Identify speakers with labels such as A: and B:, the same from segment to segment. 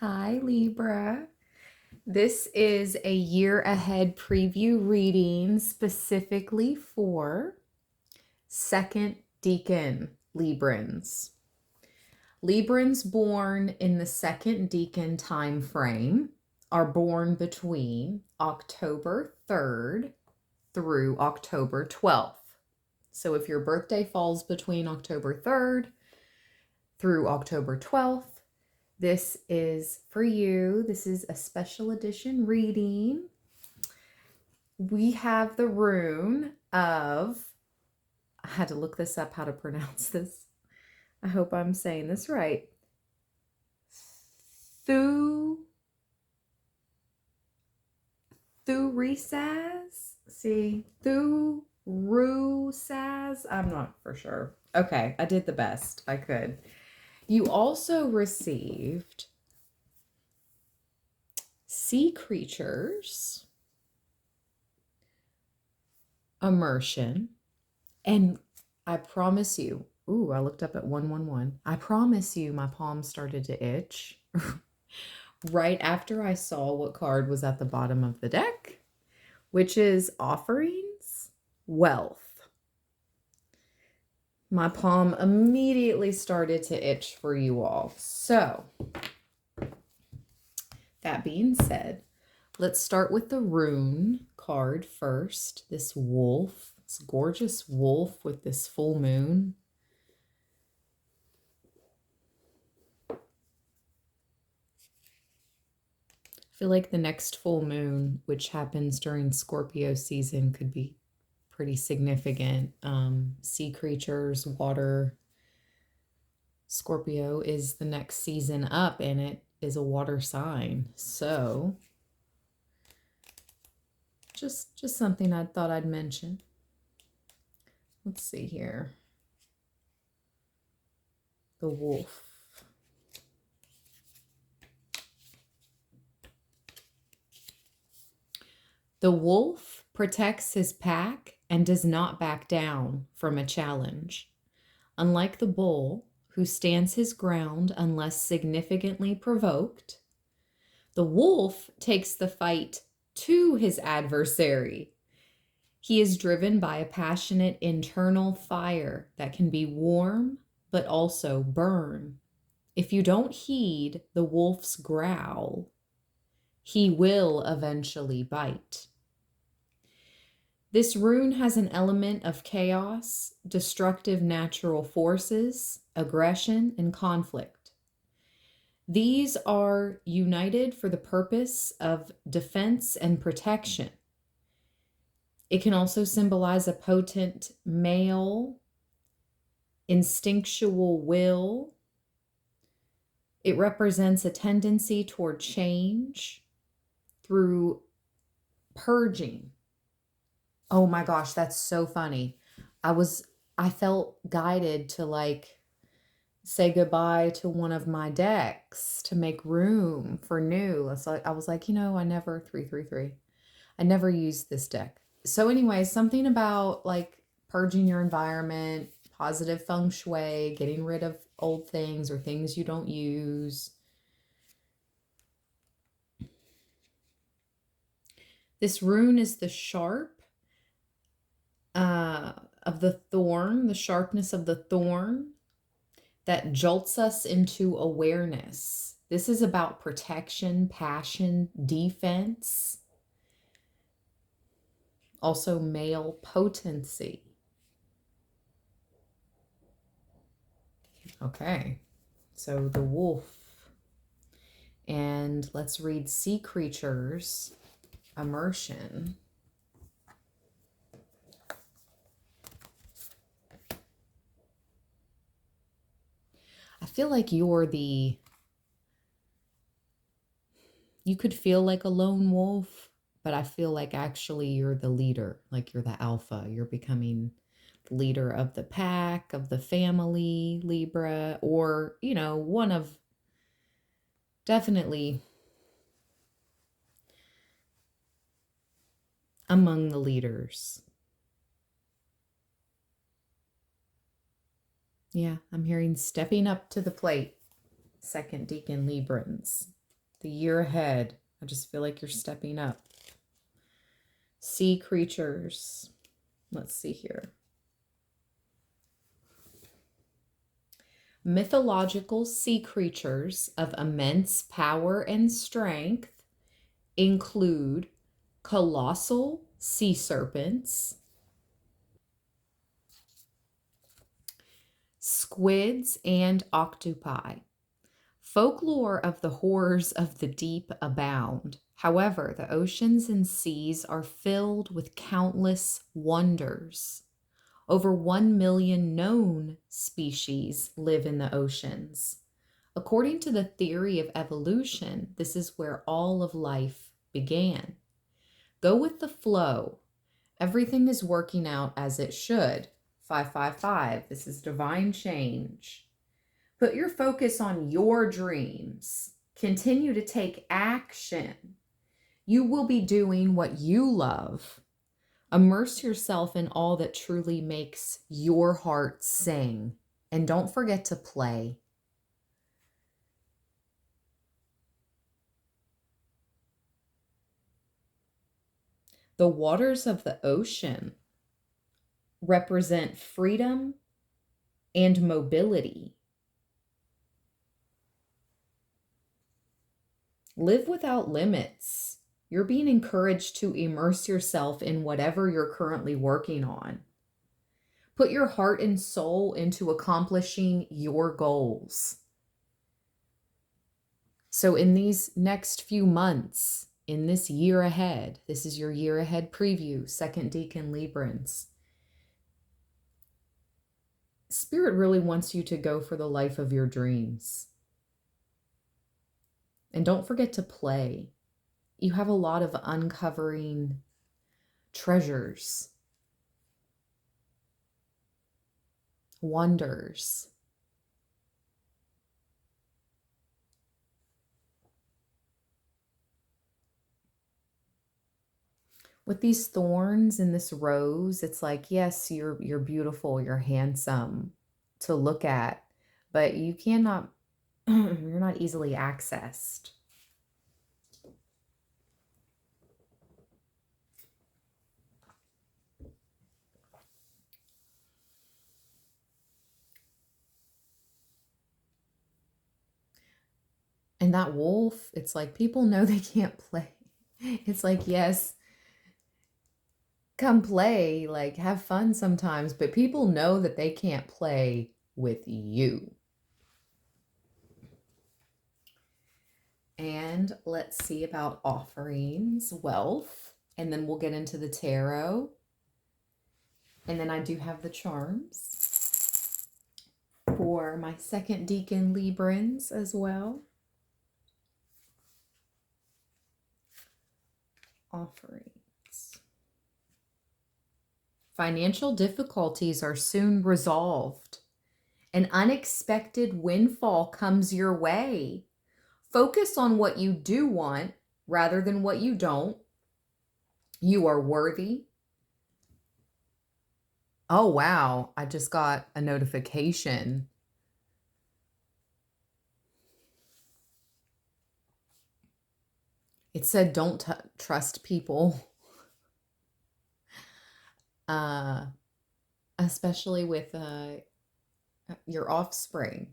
A: Hi, Libra. This is a year ahead preview reading specifically for second decan Librans. Librans born in the second decan time frame are born between October 3rd through October 12th. So if your birthday falls between October 3rd through October 12th, this is for you. This is a special edition reading. We have the rune of, I had to look this up how to pronounce this. I hope I'm saying this right. Thurisaz? See, thurisaz? I'm not for sure. Okay, I did the best I could. You also received sea creatures, immersion, and I promise you, ooh, I looked up at 111. I promise you my palm started to itch right after I saw what card was at the bottom of the deck, which is offerings, wealth. My palm immediately started to itch for you all. So, that being said, let's start with the rune card first. This wolf, this gorgeous wolf with this full moon. I feel like the next full moon, which happens during Scorpio season, could be pretty significant. Sea creatures, water. Scorpio is the next season up, and it is a water sign. So just something I thought I'd mention. Let's see here. The wolf. The wolf protects his pack and does not back down from a challenge. Unlike the bull, who stands his ground unless significantly provoked, the wolf takes the fight to his adversary. He is driven by a passionate internal fire that can be warm but also burn. If you don't heed the wolf's growl, he will eventually bite. This rune has an element of chaos, destructive natural forces, aggression, and conflict. These are united for the purpose of defense and protection. It can also symbolize a potent male, instinctual will. It represents a tendency toward change through purging. Oh my gosh, that's so funny. I felt guided to say goodbye to one of my decks to make room for new. So I was like, I never 333. I never used this deck. So anyway, something about purging your environment, positive feng shui, getting rid of old things or things you don't use. This rune is the sharp of the thorn, the sharpness of the thorn that jolts us into awareness. This is about protection, passion, defense. Also male potency. Okay, so the wolf. And let's read sea creatures, immersion. I feel like you could feel like a lone wolf, but I feel like actually you're the leader, like you're the alpha. You're becoming the leader of the pack, of the family, Libra, or, one of definitely among the leaders. Yeah, I'm hearing stepping up to the plate, second decan Librans. the year ahead. I just feel like you're stepping up. Sea creatures. Let's see here. Mythological sea creatures of immense power and strength include colossal sea serpents, squids, and octopi. Folklore of the horrors of the deep abound. However, the oceans and seas are filled with countless wonders. Over 1 million known species live in the oceans. According to the theory of evolution, this is where all of life began. Go with the flow. Everything is working out as it should. 555. This is divine change. Put your focus on your dreams. Continue to take action. You will be doing what you love. Immerse yourself in all that truly makes your heart sing. And don't forget to play. The waters of the ocean represent freedom and mobility. Live without limits. You're being encouraged to immerse yourself in whatever you're currently working on. Put your heart and soul into accomplishing your goals. So in these next few months, in this year ahead, this is your year ahead preview, second decan Librans. Spirit really wants you to go for the life of your dreams. And don't forget to play. You have a lot of uncovering treasures, wonders. With these thorns and this rose, it's like, yes, you're beautiful, you're handsome to look at, but you cannot, you're not easily accessed. And that wolf, it's like people know they can't play. It's like, yes, come play, like have fun sometimes, but people know that they can't play with you. And let's see about offerings, wealth, and then we'll get into the tarot. And then I do have the charms for my second decan Librans as well. Offerings. Financial difficulties are soon resolved. An unexpected windfall comes your way. Focus on what you do want rather than what you don't. You are worthy. Oh, wow. I just got a notification. It said, don't trust people. Especially with your offspring.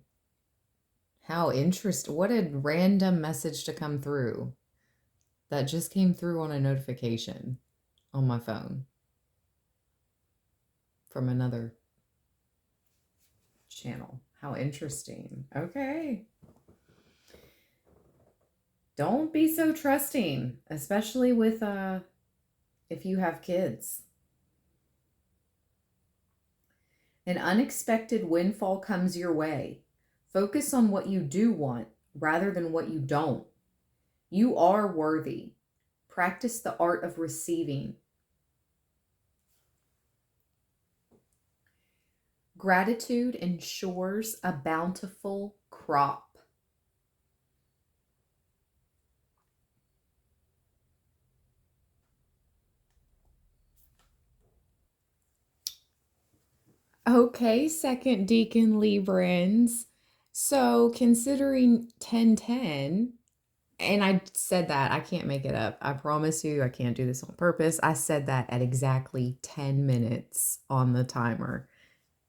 A: How interesting. What a random message to come through. That just came through on a notification on my phone from another channel. How interesting. Okay. Don't be so trusting, especially with if you have kids. An unexpected windfall comes your way. Focus on what you do want rather than what you don't. You are worthy. Practice the art of receiving. Gratitude ensures a bountiful crop. Okay, second decan Librans. So considering 1010 And I said that. I can't make it up. I promise you, I can't do this on purpose. I said that at exactly 10 minutes on the timer.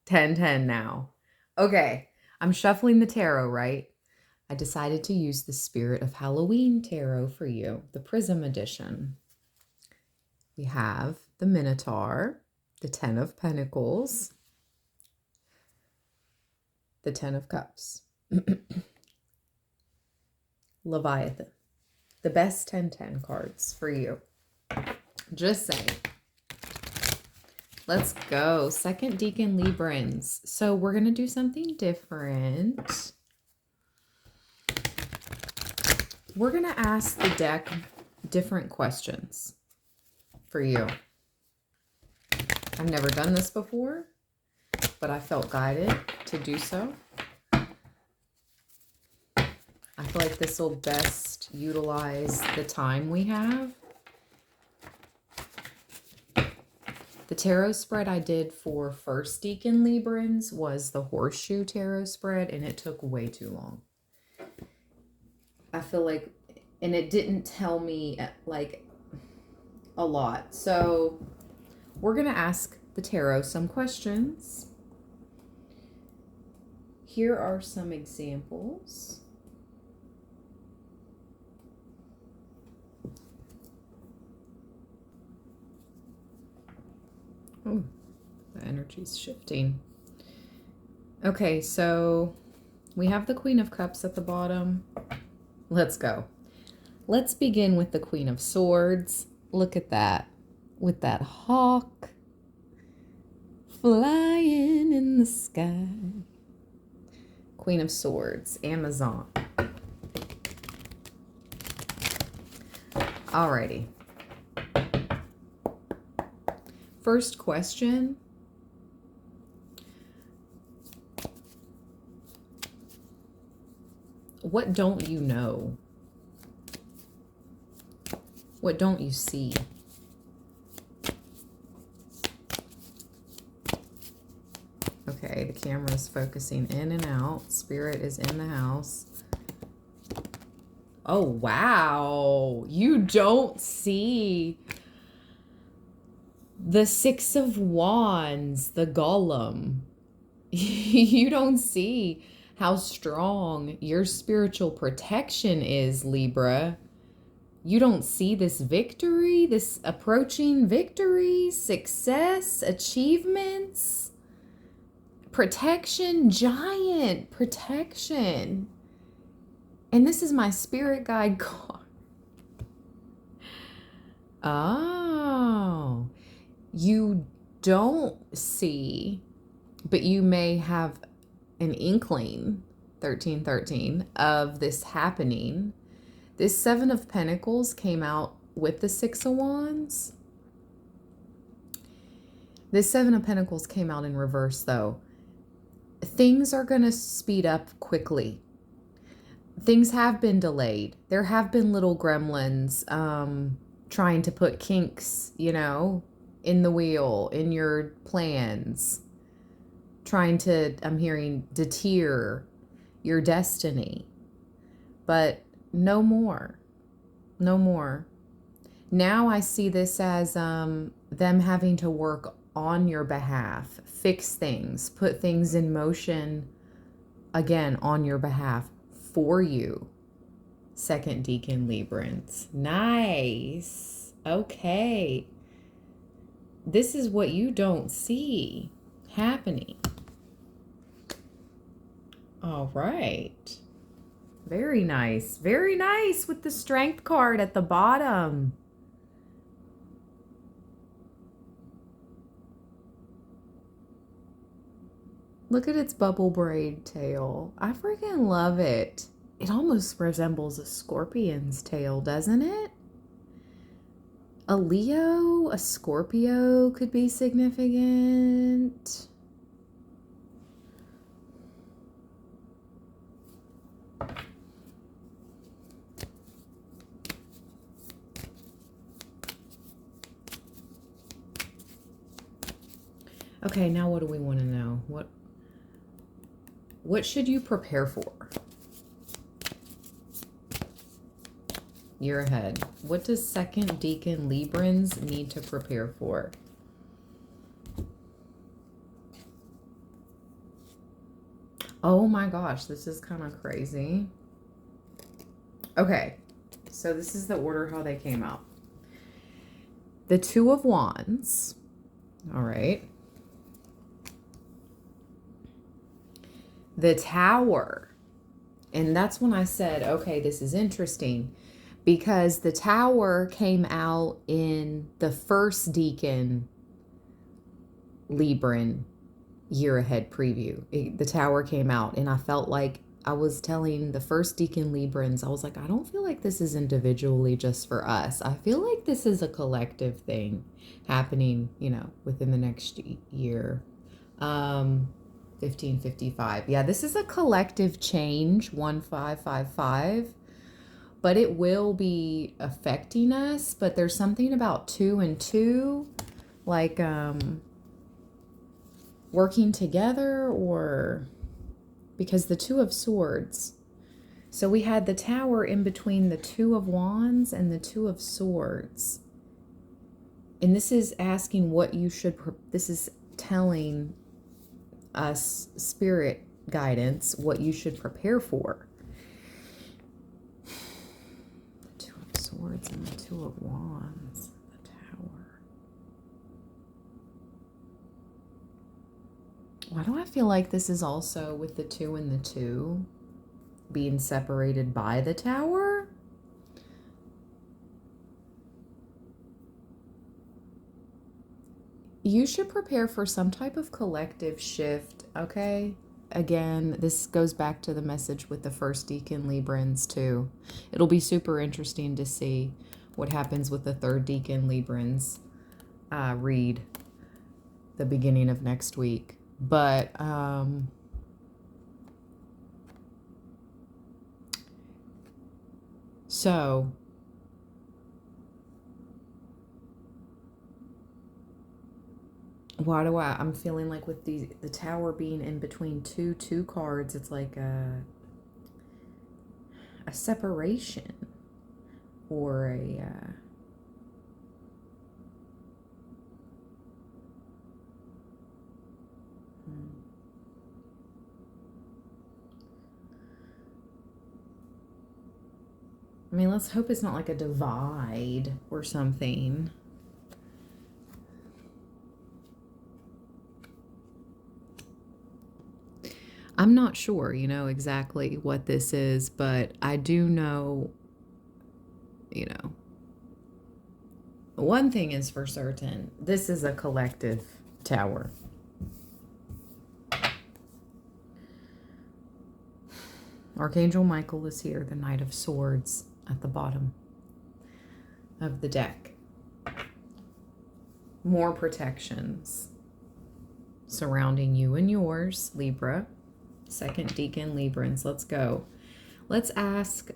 A: 10:10 now. Okay, I'm shuffling the tarot, right? I decided to use the Spirit of Halloween tarot for you, the Prism edition. We have the Minotaur, the 10 of Pentacles, the 10 of Cups, Leviathan. The best 10-10 cards for you. Just saying. Let's go. Second Decan Librans. So we're going to do something different. We're going to ask the deck different questions for you. I've never done this before, but I felt guided to do so. I feel like this will best utilize the time we have. The tarot spread I did for first Decan Librans was the Horseshoe Tarot spread, and it took way too long. I feel like, and it didn't tell me like a lot. So we're going to ask the tarot some questions. Here are some examples. Oh, the energy's shifting. Okay, so we have the Queen of Cups at the bottom. Let's go. Let's begin with the Queen of Swords. Look at that. With that hawk flying in the sky. Queen of Swords, Amazon. Alrighty. First question. What don't you know? What don't you see? Okay, the camera is focusing in and out. Spirit is in the house. Oh, wow. You don't see the Six of Wands, the Golem. You don't see how strong your spiritual protection is, Libra. You don't see this victory, this approaching victory, success, achievements, protection, giant protection. And this is my spirit guide card. Oh, you don't see, but you may have an inkling, 1313, of this happening. This Seven of Pentacles came out with the Six of Wands. This Seven of Pentacles came out in reverse, though. Things are going to speed up quickly. Things have been delayed. There have been little gremlins trying to put kinks, you know, in the wheel, in your plans. Trying to, I'm hearing, deter your destiny. But no more. No more. Now I see this as them having to work on your behalf, fix things, put things in motion, again, on your behalf, for you. Second Decan Librans. Nice. Okay. This is what you don't see happening. All right. Very nice. Very nice with the Strength card at the bottom. Look at its bubble braid tail. I freaking love it. It almost resembles a scorpion's tail, doesn't it? A Leo, a Scorpio could be significant. Okay, now what do we want to know? What should you prepare for? year ahead. What does second decan Librans need to prepare for? Oh my gosh, this is kind of crazy. Okay, so this is the order how they came out. The Two of Wands, all right. The Tower, and that's when I said, okay, this is interesting, because the Tower came out in the first decan Libran year ahead preview. The Tower came out, and I felt like I was telling the first decan Librans, I was like, I don't feel like this is individually just for us. I feel like this is a collective thing happening, you know, within the next year. 1555. Yeah, this is a collective change, 1555, but it will be affecting us. But there's something about 2 and 2, like working together, or because the Two of Swords. So we had the Tower in between the Two of Wands and the Two of Swords. And this is asking what you should, this is telling us, spirit guidance, what you should prepare for. The Two of Swords and the Two of Wands, the Tower. Why do I feel like this is also with the 2 and the 2 being separated by the Tower? You should prepare for some type of collective shift, okay? Again, this goes back to the message with the first decan Librans too. It'll be super interesting to see what happens with the third decan Librans read the beginning of next week. But so why do I'm feeling like with the Tower being in between two cards, it's like a separation, or a I mean, let's hope it's not like a divide or something. I'm not sure, you know, exactly what this is, but I do know, you know, one thing is for certain. This is a collective Tower. Archangel Michael is here, the Knight of Swords, at the bottom of the deck. More protections surrounding you and yours, Libra. Second decan Librans. Let's go. Let's ask,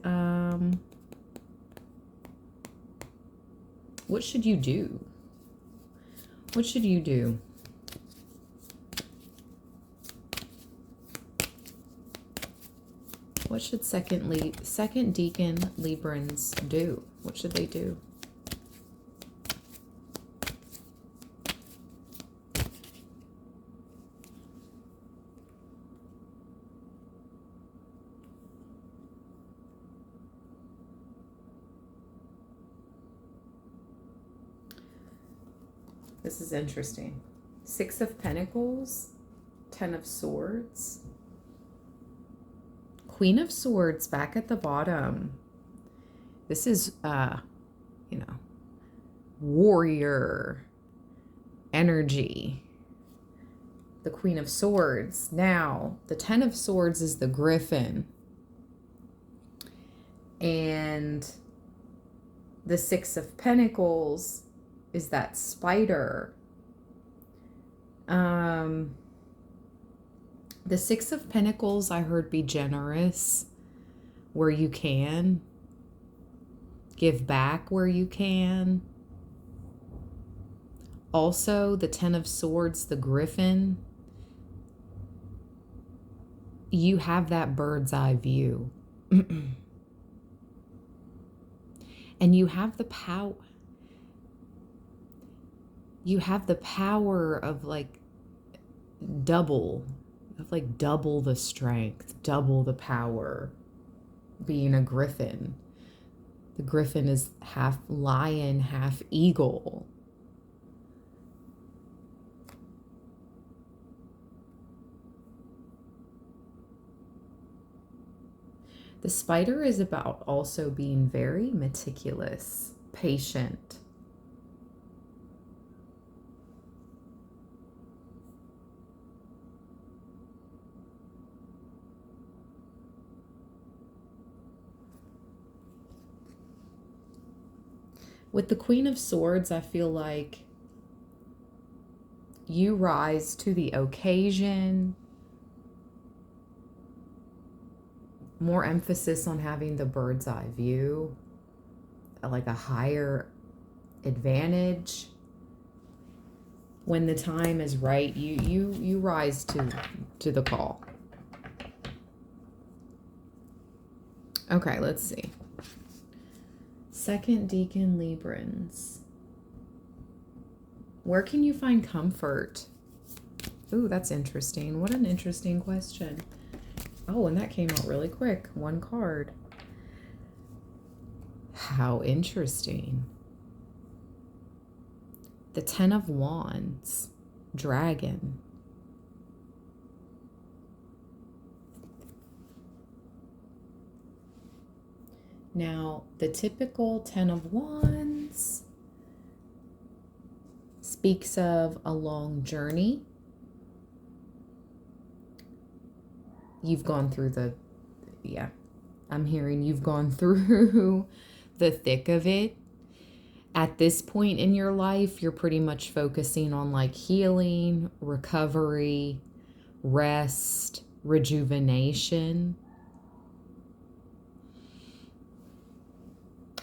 A: what should you do? What should you do? What should second decan Librans do? What should they do? This is interesting. 6 of Pentacles, 10 of Swords, Queen of Swords back at the bottom. This is, you know, warrior energy. The Queen of Swords. Now, the 10 of Swords is the Griffin. And the 6 of Pentacles is that spider. The 6 of Pentacles, I heard, be generous where you can. Give back where you can. Also, the 10 of Swords, the Griffin. You have that bird's eye view. And you have the power. You have the power of like double the strength, double the power, being a griffin. The griffin is half lion, half eagle. The spider is about also being very meticulous, patient. With the Queen of Swords, I feel like you rise to the occasion. More emphasis on having the bird's eye view, like a higher advantage. When the time is right, you rise to the call. Okay, let's see. Second Decan Librans. Where can you find comfort? Ooh, that's interesting. What an interesting question. Oh, and that came out really quick. One card. How interesting. The Ten of Wands. Dragon. Now, the typical Ten of Wands speaks of a long journey. You've gone through I'm hearing you've gone through the thick of it. At this point in your life, you're pretty much focusing on like healing, recovery, rest, rejuvenation.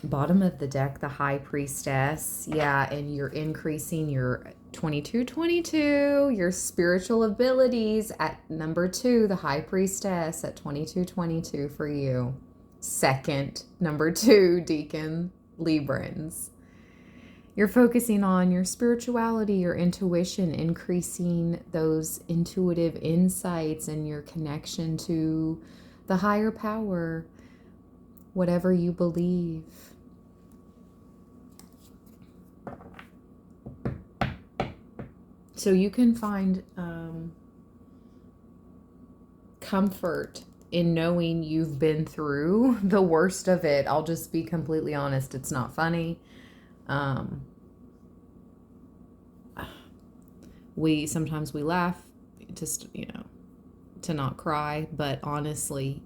A: Bottom of the deck, the High Priestess. Yeah, and you're increasing your 2222, your spiritual abilities at number 2, the High Priestess at 2222 for you. Second, number 2, Decan Librans. You're focusing on your spirituality, your intuition, increasing those intuitive insights and your connection to the higher power, whatever you believe. So you can find comfort in knowing you've been through the worst of it. I'll just be completely honest. It's not funny. Sometimes we laugh just, to not cry, but honestly,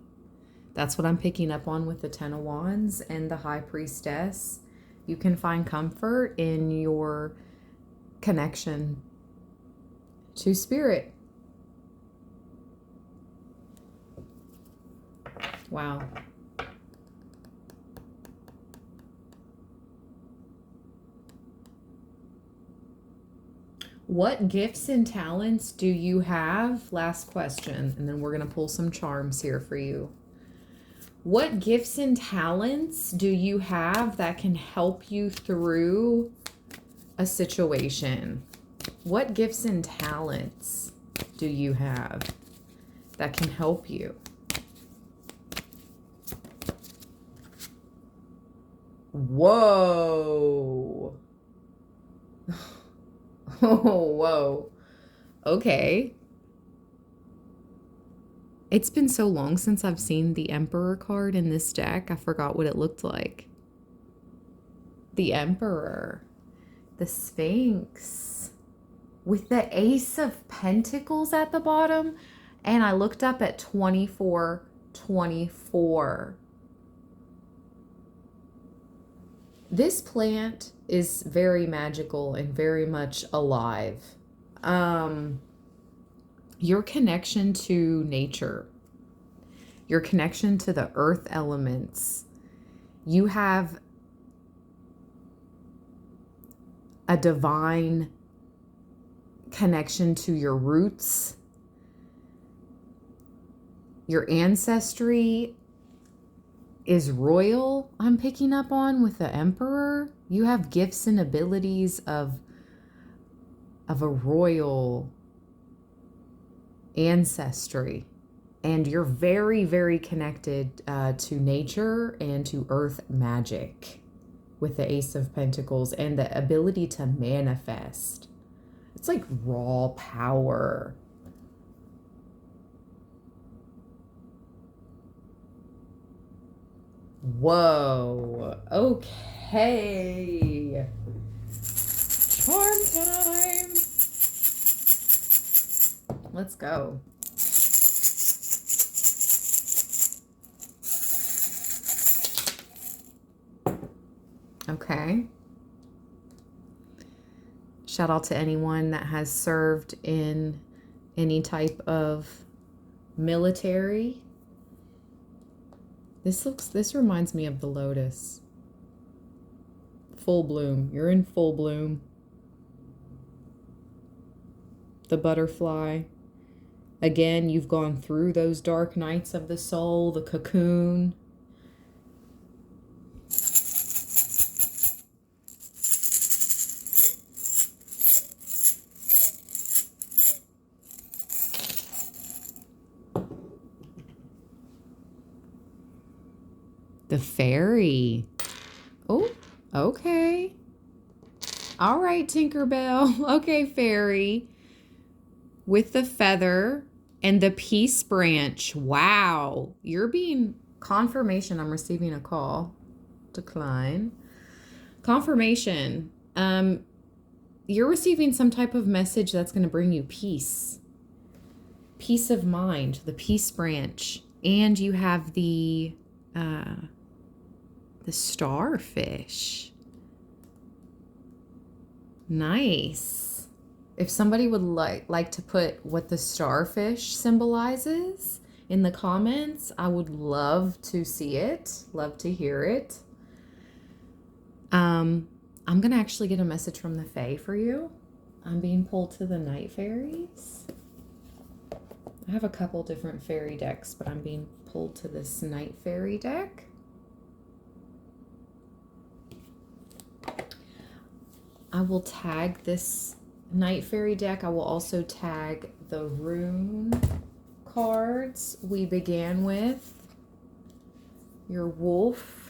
A: that's what I'm picking up on with the Ten of Wands and the High Priestess. You can find comfort in your connection to spirit. Wow. What gifts and talents do you have? Last question, and then we're going to pull some charms here for you. What gifts and talents do you have that can help you through a situation? What gifts and talents do you have that can help you? Whoa. Oh, whoa. Okay. It's been so long since I've seen the Emperor card in this deck. I forgot what it looked like. The Emperor. The Sphinx. With the Ace of Pentacles at the bottom. And I looked up at 2424. This plant is very magical and very much alive. Your connection to nature, your connection to the earth elements, you have a divine connection to your roots, your ancestry is royal, I'm picking up on with the Emperor. You have gifts and abilities of a royal ancestry. And you're very, very connected to nature and to earth magic with the Ace of Pentacles and the ability to manifest. It's like raw power. Whoa. Okay. Charm time. Let's go. Okay. Shout out to anyone that has served in any type of military. This reminds me of the lotus. Full bloom. You're in full bloom. The butterfly. Again, you've gone through those dark nights of the soul, the cocoon. The fairy. Oh, okay. All right, Tinkerbell. Okay, fairy. With the feather and the peace branch. Wow. You're being confirmation. I'm receiving a call. Decline. Confirmation. You're receiving some type of message that's going to bring you peace. Peace of mind. The peace branch. And you have the starfish. Nice. If somebody would like to put what the starfish symbolizes in the comments, I would love to see it. Love to hear it. I'm going to actually get a message from the Fae for you. I'm being pulled to the night fairies. I have a couple different fairy decks, but I'm being pulled to this night fairy deck. I will tag this night fairy deck. I will also tag the rune cards we began with. Your wolf.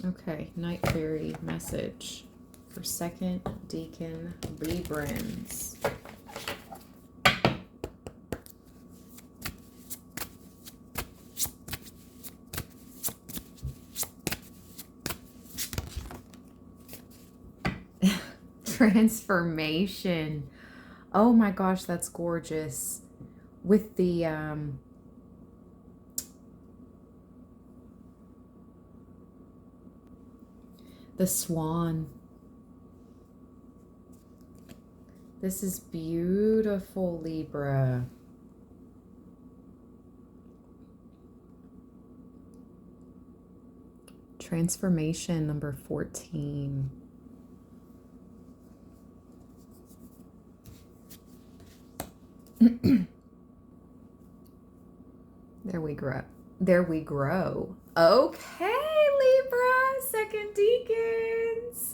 A: Okay, night fairy message for second decan Librans. Transformation. Oh my gosh, that's gorgeous. With the swan. This is beautiful, Libra. Transformation number 14. There we grow. There we grow. Okay, Libra, second decans.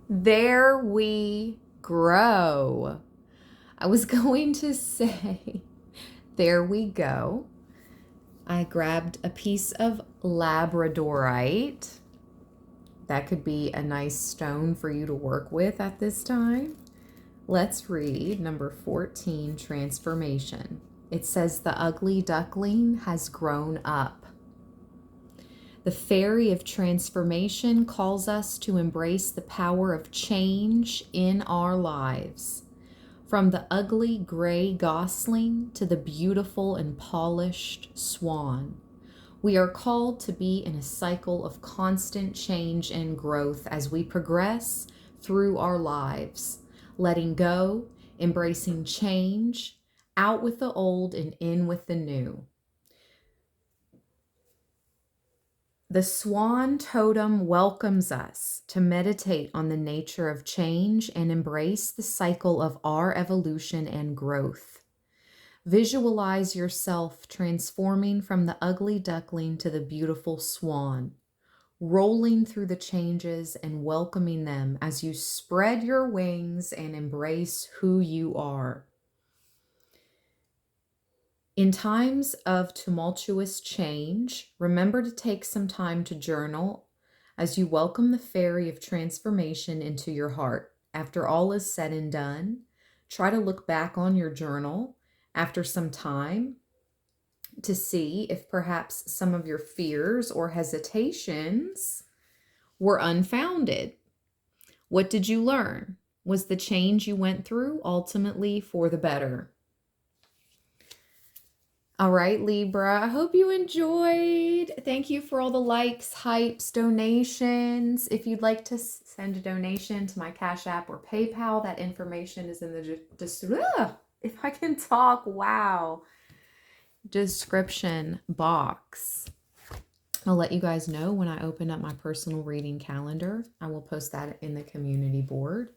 A: There we grow. I was going to say, there we go. I grabbed a piece of labradorite. That could be a nice stone for you to work with at this time. Let's read number 14, transformation. It says, the ugly duckling has grown up. The fairy of transformation calls us to embrace the power of change in our lives. From the ugly gray gosling to the beautiful and polished swan, we are called to be in a cycle of constant change and growth as we progress through our lives, letting go, embracing change, out with the old and in with the new. The swan totem welcomes us to meditate on the nature of change and embrace the cycle of our evolution and growth. Visualize yourself transforming from the ugly duckling to the beautiful swan, rolling through the changes and welcoming them as you spread your wings and embrace who you are. In times of tumultuous change, remember to take some time to journal as you welcome the fairy of transformation into your heart. After all is said and done, try to look back on your journal after some time to see if perhaps some of your fears or hesitations were unfounded. What did you learn? Was the change you went through ultimately for the better? All right, Libra, I hope you enjoyed. Thank you for all the likes, hypes, donations. If you'd like to send a donation to my Cash App or PayPal, that information is in the if I can talk, wow, description box. I'll let you guys know when I open up my personal reading calendar. I will post that in the community board.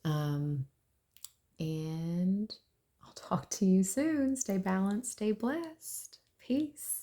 A: And I'll talk to you soon. Stay balanced, stay blessed. Peace.